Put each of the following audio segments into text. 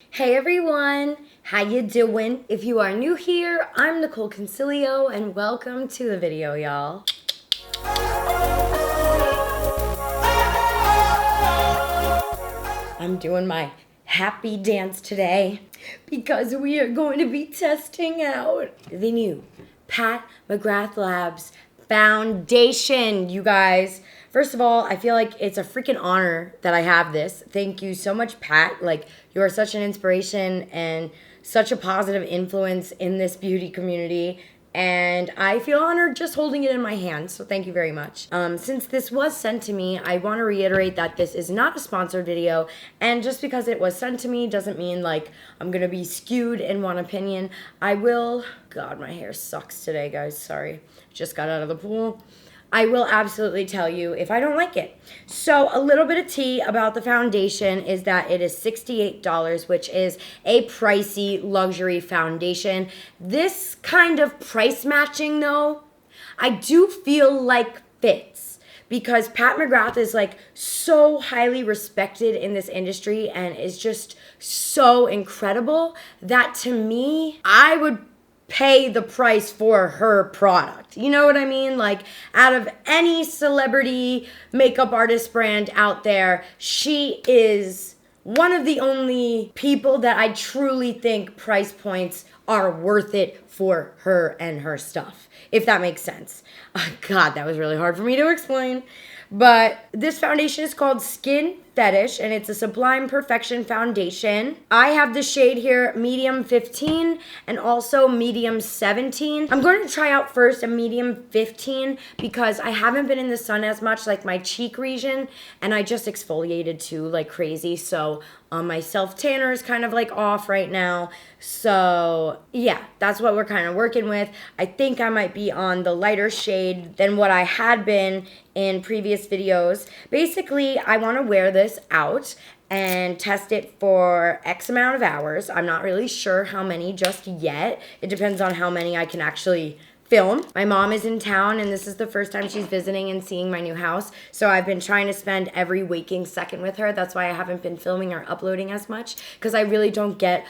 Hey everyone, how you doing? If you are new here, I'm Nicol Concilio and welcome to the video, y'all. I'm doing my happy dance today because we are going to be testing out the new Pat McGrath Labs foundation, you guys. First of all, I feel like it's a freaking honor that I have this. Thank you so much, Pat. Like, you are such an inspiration and such a positive influence in this beauty community. And I feel honored just holding it in my hand, so thank you very much. Since this was sent to me, I want to reiterate that this is not a sponsored video, and just because it was sent to me doesn't mean like I'm gonna be skewed in one opinion. God, my hair sucks today, guys, sorry. Just got out of the pool. I will absolutely tell you if I don't like it. So a little bit of tea about the foundation is that it is $68, which is a pricey luxury foundation. This kind of price matching though, I do feel like fits because Pat McGrath is like so highly respected in this industry and is just so incredible that to me, I would pay the price for her product. You know what I mean? Like, out of any celebrity makeup artist brand out there, she is one of the only people that I truly think price points are worth it for her and her stuff, if that makes sense. God, that was really hard for me to explain. But this foundation is called Skin Fetish, and it's a Sublime Perfection foundation. I have the shade here, medium 15 and also medium 17. I'm going to try out first a medium 15 because I haven't been in the sun as much, like my cheek region, and I just exfoliated too like crazy. So my self-tanner is kind of like off right now. So yeah, that's what we're kind of working with. I think I might be on the lighter shade than what I had been in previous videos. Basically, I want to wear this out and test it for X amount of hours. I'm not really sure how many just yet. It depends on how many I can actually film. My mom is in town and this is the first time she's visiting and seeing my new house. So I've been trying to spend every waking second with her. That's why I haven't been filming or uploading as much because I really don't get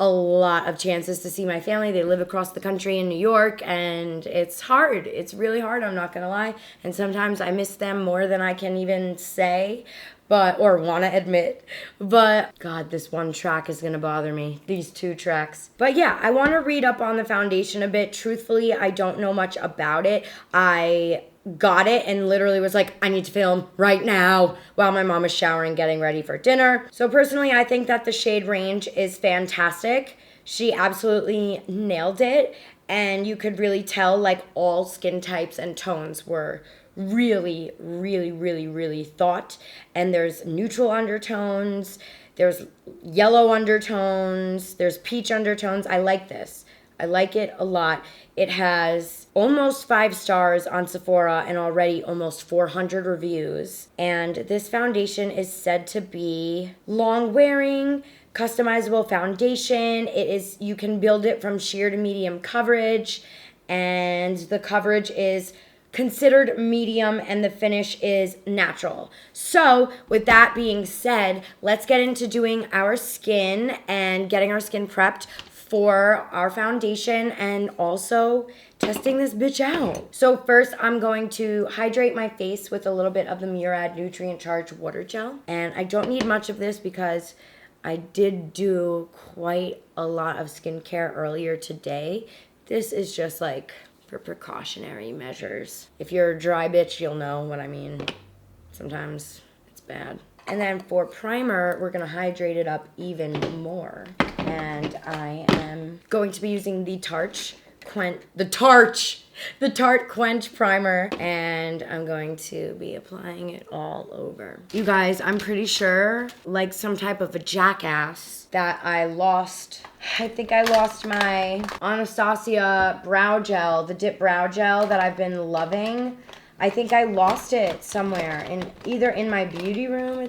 a lot of chances to see my family. They live across the country in New York and it's hard. It's really hard, I'm not gonna lie. And sometimes I miss them more than I can even say, or want to admit. But God, this one track is gonna bother me. These two tracks. But yeah, I want to read up on the foundation a bit. Truthfully, I don't know much about it. I got it and literally was like, I need to film right now while my mom is showering, getting ready for dinner. So personally, I think that the shade range is fantastic. She absolutely nailed it. And you could really tell like all skin types and tones were really, really, really, really thought. And there's neutral undertones, there's yellow undertones, there's peach undertones. I like this. I like it a lot. It has almost 5 stars on Sephora and already almost 400 reviews. And this foundation is said to be long wearing, customizable foundation. You can build it from sheer to medium coverage, and the coverage is considered medium and the finish is natural. So with that being said, let's get into doing our skin and getting our skin prepped for our foundation and also testing this bitch out. So first I'm going to hydrate my face with a little bit of the Murad Nutrient Charged Water Gel. And I don't need much of this because I did do quite a lot of skincare earlier today. This is just like for precautionary measures. If you're a dry bitch, you'll know what I mean. Sometimes it's bad. And then for primer, we're gonna hydrate it up even more. And I am going to be using the Tarte Quench Primer, and I'm going to be applying it all over. You guys, I'm pretty sure, like some type of a jackass, that I think I lost my Anastasia brow gel, the dip brow gel that I've been loving. I think I lost it somewhere, either in my beauty room,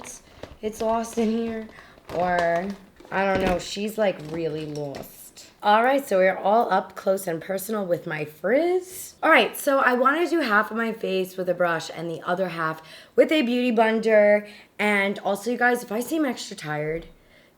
it's lost in here, or I don't know, she's like really lost. All right, so we're all up close and personal with my frizz. All right, so I want to do half of my face with a brush and the other half with a beauty blender. And also, you guys, if I seem extra tired,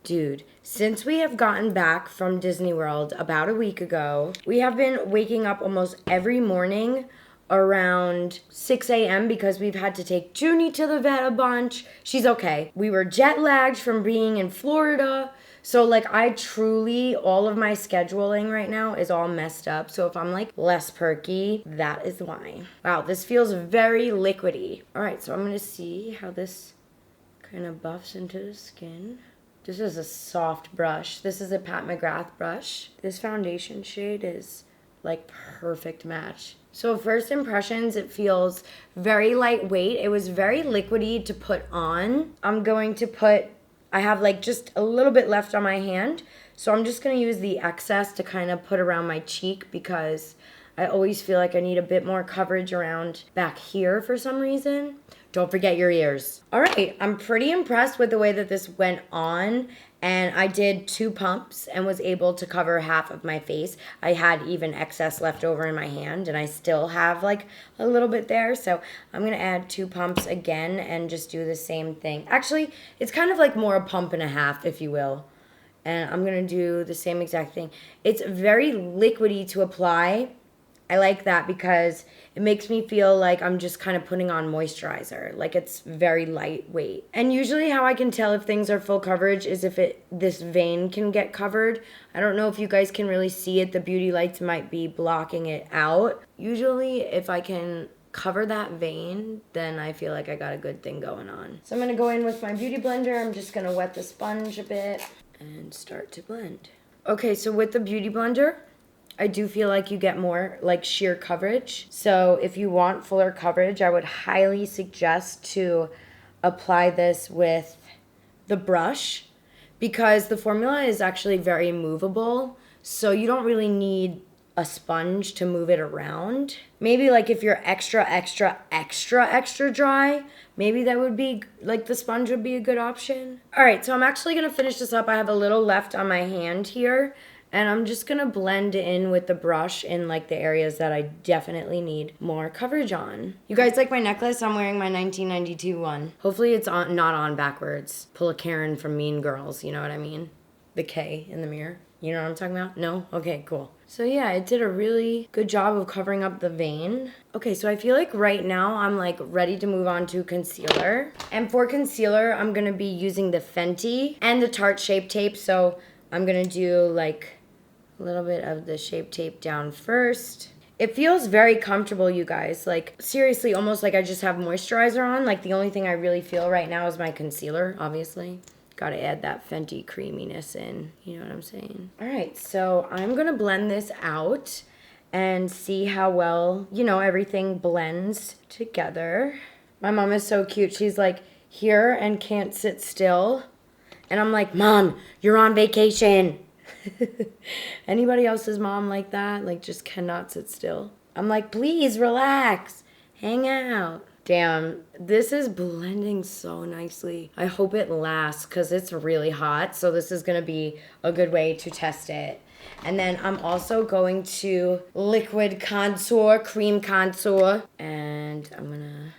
Dude, since we have gotten back from Disney World about a week ago, we have been waking up almost every morning around 6 a.m. because we've had to take Junie to the vet a bunch. She's okay. We were jet lagged from being in Florida. So like I truly, all of my scheduling right now is all messed up. So if I'm like less perky, that is why. Wow, this feels very liquidy. All right, so I'm gonna see how this kind of buffs into the skin. This is a soft brush. This is a Pat McGrath brush. This foundation shade is like perfect match. So first impressions, it feels very lightweight. It was very liquidy to put on. I have like just a little bit left on my hand. So I'm just gonna use the excess to kind of put around my cheek because I always feel like I need a bit more coverage around back here for some reason. Don't forget your ears. All right, I'm pretty impressed with the way that this went on, and I did 2 pumps and was able to cover half of my face. I had even excess left over in my hand, and I still have like a little bit there, so I'm gonna add 2 pumps again and just do the same thing. Actually, it's kind of like more a pump and a half, if you will. And I'm gonna do the same exact thing. It's very liquidy to apply. I like that because it makes me feel like I'm just kind of putting on moisturizer. Like it's very lightweight. And usually how I can tell if things are full coverage is if this vein can get covered. I don't know if you guys can really see it. The beauty lights might be blocking it out. Usually if I can cover that vein, then I feel like I got a good thing going on. So I'm gonna go in with my beauty blender. I'm just gonna wet the sponge a bit and start to blend. Okay, so with the beauty blender, I do feel like you get more like sheer coverage. So if you want fuller coverage, I would highly suggest to apply this with the brush because the formula is actually very movable. So you don't really need a sponge to move it around. Maybe like if you're extra dry, maybe that would be like the sponge would be a good option. All right, so I'm actually gonna finish this up. I have a little left on my hand here. And I'm just gonna blend in with the brush in like the areas that I definitely need more coverage on. You guys like my necklace? I'm wearing my 1992 one. Hopefully it's not on backwards. Pull a Karen from Mean Girls, you know what I mean? The K in the mirror. You know what I'm talking about? No? Okay, cool. So yeah, it did a really good job of covering up the vein. Okay, so I feel like right now I'm like ready to move on to concealer. And for concealer, I'm gonna be using the Fenty and the Tarte Shape Tape. So I'm gonna do like a little bit of the Shape Tape down first. It feels very comfortable, you guys. Like, seriously, almost like I just have moisturizer on. Like, the only thing I really feel right now is my concealer, obviously. Gotta add that Fenty creaminess in. You know what I'm saying? All right, so I'm gonna blend this out and see how well, you know, everything blends together. My mom is so cute. She's like, here and can't sit still. And I'm like, Mom, you're on vacation. Anybody else's mom like that? Like just cannot sit still. I'm like, please relax, hang out. Damn, this is blending so nicely. I hope it lasts because it's really hot. So this is gonna be a good way to test it. And then I'm also going to liquid contour, cream contour. And I'm gonna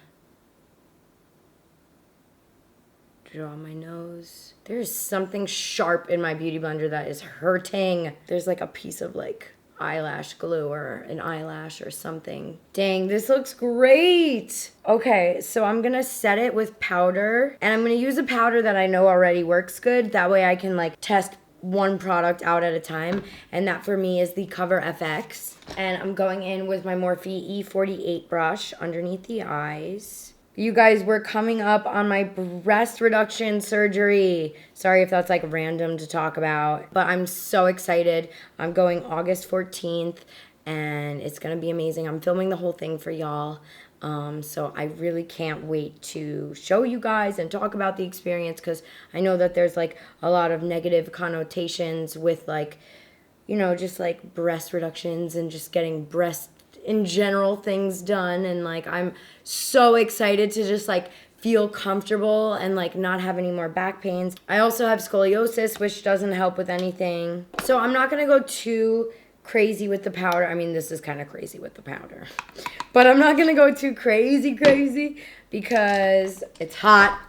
draw my nose. There's something sharp in my beauty blender that is hurting. There's like a piece of like eyelash glue or an eyelash or something. Dang, this looks great. Okay, so I'm gonna set it with powder and I'm gonna use a powder that I know already works good. That way I can like test one product out at a time. And that for me is the Cover FX. And I'm going in with my Morphe E48 brush underneath the eyes. You guys, we're coming up on my breast reduction surgery. Sorry if that's like random to talk about, but I'm so excited. I'm going August 14th and it's gonna be amazing. I'm filming the whole thing for y'all. So I really can't wait to show you guys and talk about the experience because I know that there's like a lot of negative connotations with like, you know, just like breast reductions and just getting breast in general things done. And like, I'm so excited to just like feel comfortable and like not have any more back pains. I also have scoliosis, which doesn't help with anything. So I'm not gonna go too crazy with the powder. I mean, this is kind of crazy with the powder, but I'm not gonna go too crazy because it's hot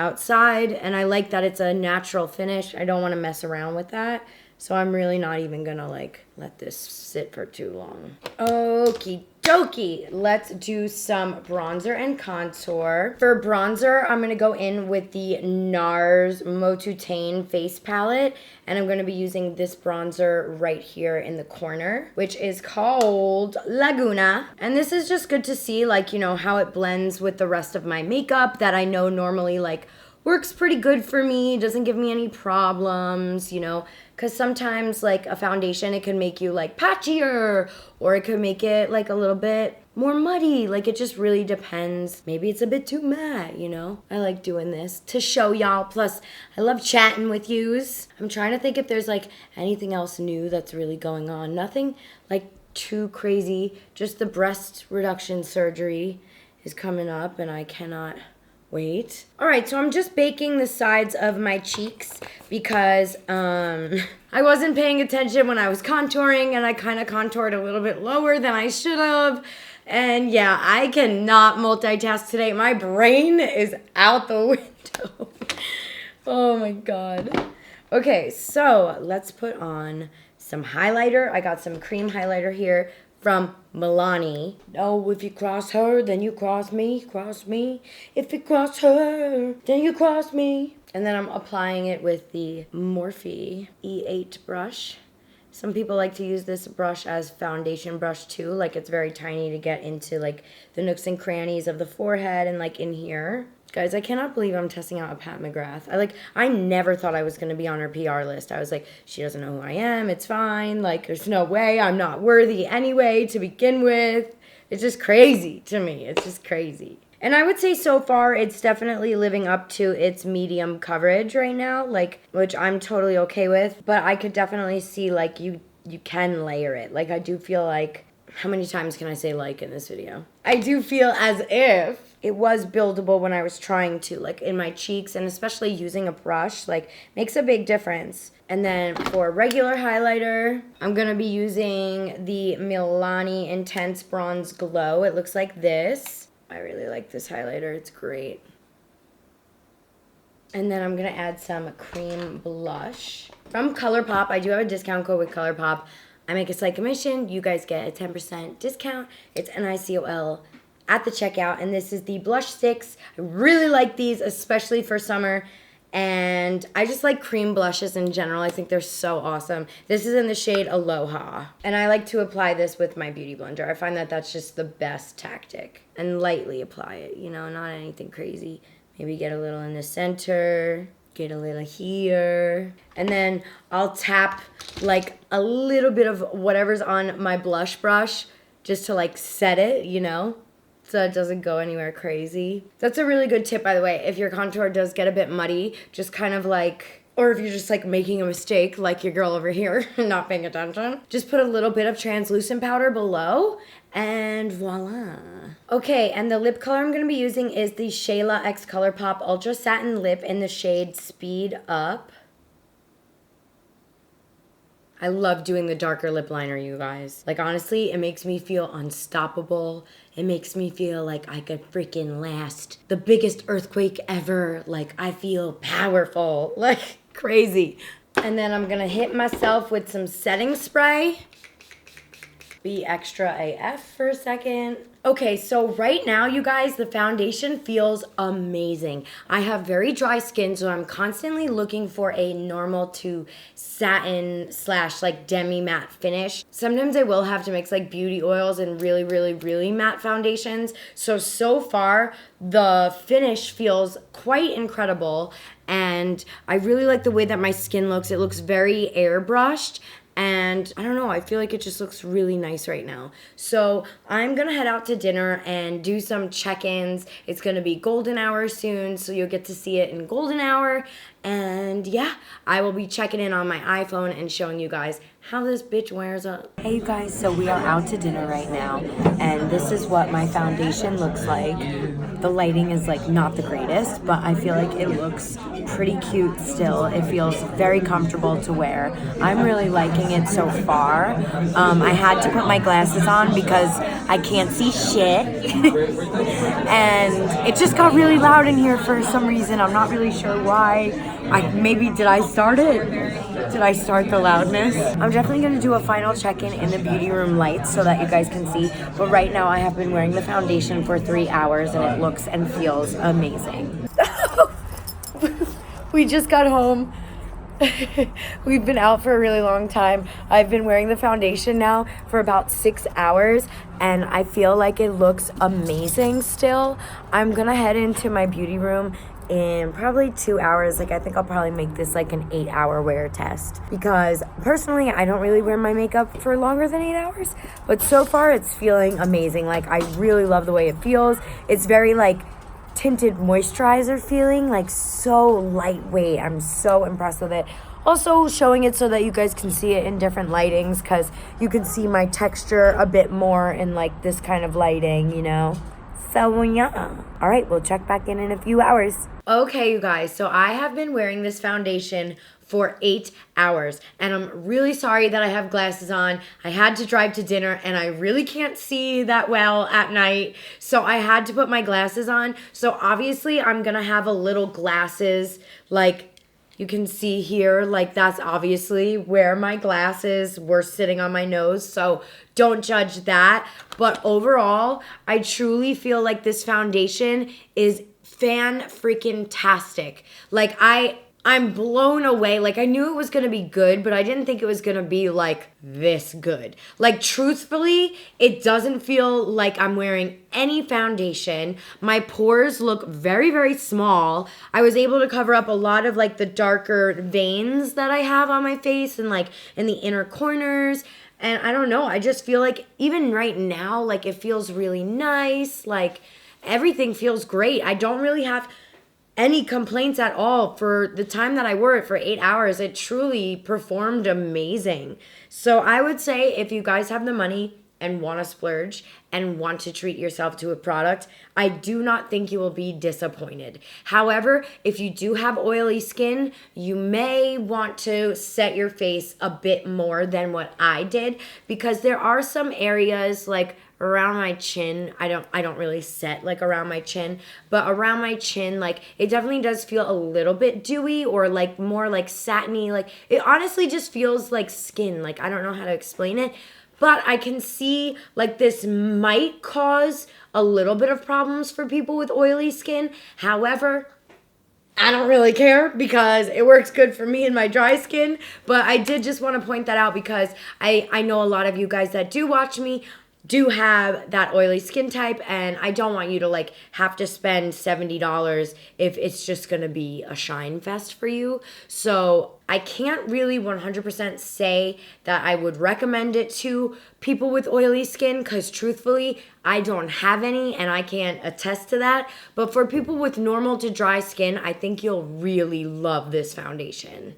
outside, and I like that it's a natural finish. I don't want to mess around with that. So I'm really not even gonna like let this sit for too long. Okie dokie. Let's do some bronzer and contour. For bronzer, I'm gonna go in with the NARS Motutane face palette, and I'm gonna be using this bronzer right here in the corner, which is called Laguna. And this is just good to see, like, you know, how it blends with the rest of my makeup that I know normally like works pretty good for me, doesn't give me any problems, you know, because sometimes like a foundation, it can make you like patchier, or it could make it like a little bit more muddy. Like it just really depends. Maybe it's a bit too matte, you know. I like doing this to show y'all. Plus, I love chatting with yous. I'm trying to think if there's like anything else new that's really going on. Nothing like too crazy. Just the breast reduction surgery is coming up, and I cannot wait. All right, so I'm just baking the sides of my cheeks because I wasn't paying attention when I was contouring, and I kind of contoured a little bit lower than I should have. And yeah, I cannot multitask today. My brain is out the window. Oh my God. Okay, so let's put on some highlighter. I got some cream highlighter here from Milani. Oh, if you cross her, then you cross me, cross me. If you cross her, then you cross me. And then I'm applying it with the Morphe E8 brush. Some people like to use this brush as foundation brush too. Like it's very tiny to get into like the nooks and crannies of the forehead and like in here. Guys, I cannot believe I'm testing out a Pat Mcgrath. I never thought I was going to be on her PR list. I was like, she doesn't know who I am. It's fine. Like, there's no way. I'm not worthy anyway to begin with. It's just crazy to me. It's just crazy. And I would say so far, it's definitely living up to its medium coverage right now, like, which I'm totally okay with. But I could definitely see, like, you can layer it. Like, I do feel like, how many times can I say like in this video? I do feel as if it was buildable when I was trying to, like in my cheeks, and especially using a brush, like makes a big difference. And then for regular highlighter, I'm gonna be using the Milani Intense Bronze Glow. It looks like this. I really like this highlighter, it's great. And then I'm gonna add some cream blush. From Colourpop, I do have a discount code with Colourpop. I make a slight commission, you guys get a 10% discount. It's NICOL at the checkout, and this is the blush sticks. I really like these, especially for summer, and I just like cream blushes in general. I think they're so awesome. This is in the shade Aloha, and I like to apply this with my beauty blender. I find that that's just the best tactic, and lightly apply it, you know, not anything crazy. Maybe get a little in the center, get a little here, and then I'll tap like a little bit of whatever's on my blush brush just to like set it, you know, so it doesn't go anywhere crazy. That's a really good tip, by the way. If your contour does get a bit muddy, just kind of like, or if you're just like making a mistake like your girl over here not paying attention, just put a little bit of translucent powder below and voila. Okay, and the lip color I'm going to be using is the Shayla X Colourpop Ultra Satin Lip in the shade Speed Up. I love doing the darker lip liner, you guys. Like, honestly, it makes me feel unstoppable. It makes me feel like I could freaking last the biggest earthquake ever. Like, I feel powerful. Like, crazy. And then I'm gonna hit myself with some setting spray. Be extra AF for a second. Okay, so right now, you guys, the foundation feels amazing. I have very dry skin, so I'm constantly looking for a normal to satin / like demi matte finish. Sometimes I will have to mix like beauty oils and really, really, really matte foundations. So far, the finish feels quite incredible, and I really like the way that my skin looks. It looks very airbrushed. And I don't know, I feel like it just looks really nice right now. So I'm gonna head out to dinner and do some check-ins. It's gonna be golden hour soon, so you'll get to see it in golden hour. And yeah, I will be checking in on my iPhone and showing you guys how this bitch wears up. Hey you guys, so we are out to dinner right now, and this is what my foundation looks like. The lighting is like not the greatest, but I feel like it looks pretty cute still. It feels very comfortable to wear. I'm really liking it so far. I had to put my glasses on because I can't see shit. And it just got really loud in here for some reason. I'm not really sure why. Did I start it? Did I start the loudness? I'm definitely going to do a final check-in in the beauty room lights so that you guys can see. But right now I have been wearing the foundation for 3 hours and it looks and feels amazing. We just got home. We've been out for a really long time. I've been wearing the foundation now for about 6 hours and I feel like it looks amazing still. I'm gonna head into my beauty room in probably 2 hours. Like, I think I'll probably make this like an 8-hour wear test because personally I don't really wear my makeup for longer than 8 hours, but so far it's feeling amazing. Like, I really love the way it feels. It's very like tinted moisturizer feeling, like so lightweight. I'm so impressed with it. Also showing it so that you guys can see it in different lightings because you can see my texture a bit more in like this kind of lighting, you know? So yeah. All right, we'll check back in a few hours. Okay, you guys, so I have been wearing this foundation for 8 hours and I'm really sorry that I have glasses on. I had to drive to dinner and I really can't see that well at night, so I had to put my glasses on. So obviously I'm gonna have a little glasses, like you can see here, like that's obviously where my glasses were sitting on my nose, so don't judge that. But overall, I truly feel like this foundation is fan-freaking-tastic. Like, I'm blown away. Like, I knew it was going to be good, but I didn't think it was going to be, like, this good. Like, truthfully, it doesn't feel like I'm wearing any foundation. My pores look very, very small. I was able to cover up a lot of, like, the darker veins that I have on my face and, like, in the inner corners. And I don't know. I just feel like even right now, like, it feels really nice. Like, everything feels great. I don't really have any complaints at all. For the time that I wore it for 8 hours, it truly performed amazing. So I would say if you guys have the money and want to splurge and want to treat yourself to a product, I do not think you will be disappointed. However, if you do have oily skin, you may want to set your face a bit more than what I did, because there are some areas like around my chin. I don't really set like around my chin, but around my chin, like it definitely does feel a little bit dewy or like more like satiny. Like it honestly just feels like skin. Like I don't know how to explain it, but I can see like this might cause a little bit of problems for people with oily skin. However, I don't really care because it works good for me and my dry skin. But I did just want to point that out because I know a lot of you guys that do watch me do have that oily skin type, and I don't want you to like have to spend $70 if it's just gonna be a shine fest for you. So I can't really 100% say that I would recommend it to people with oily skin because truthfully, I don't have any and I can't attest to that. But for people with normal to dry skin, I think you'll really love this foundation.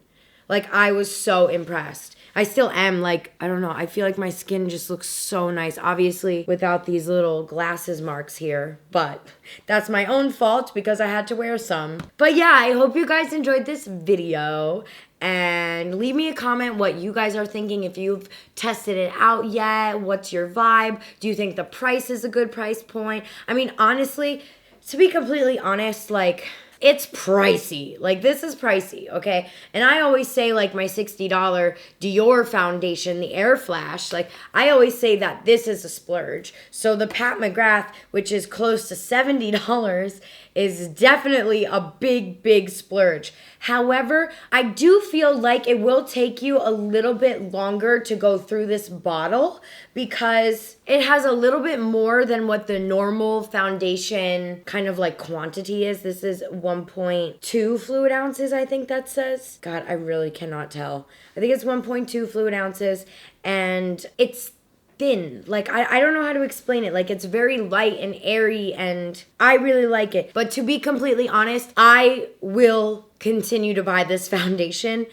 Like, I was so impressed. I still am, like, I don't know, I feel like my skin just looks so nice. Obviously, without these little glasses marks here, but that's my own fault because I had to wear some. But yeah, I hope you guys enjoyed this video. And leave me a comment what you guys are thinking, if you've tested it out yet. What's your vibe? Do you think the price is a good price point? I mean, honestly, to be completely honest, like, it's pricey. Like, this is pricey, okay? And I always say, like, my $60 Dior foundation, the Air Flash, like, I always say that this is a splurge. So the Pat McGrath, which is close to $70, is definitely a big, big splurge. However, I do feel like it will take you a little bit longer to go through this bottle because it has a little bit more than what the normal foundation kind of like quantity is. This is 1.2 fluid ounces, I think that says. God, I really cannot tell. I think it's 1.2 fluid ounces, and it's thin. Like, I don't know how to explain it. Like, it's very light and airy, and I really like it. But to be completely honest, I will continue to buy this foundation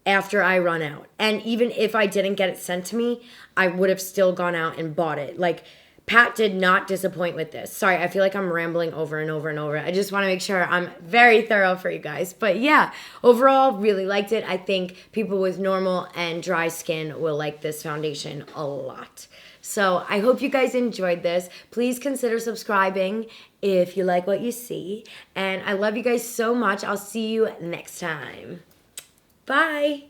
after I run out. And even if I didn't get it sent to me, I would have still gone out and bought it. Like, Pat did not disappoint with this. Sorry, I feel like I'm rambling over and over and over. I just want to make sure I'm very thorough for you guys. But yeah, overall, really liked it. I think people with normal and dry skin will like this foundation a lot. So I hope you guys enjoyed this. Please consider subscribing if you like what you see. And I love you guys so much. I'll see you next time. Bye.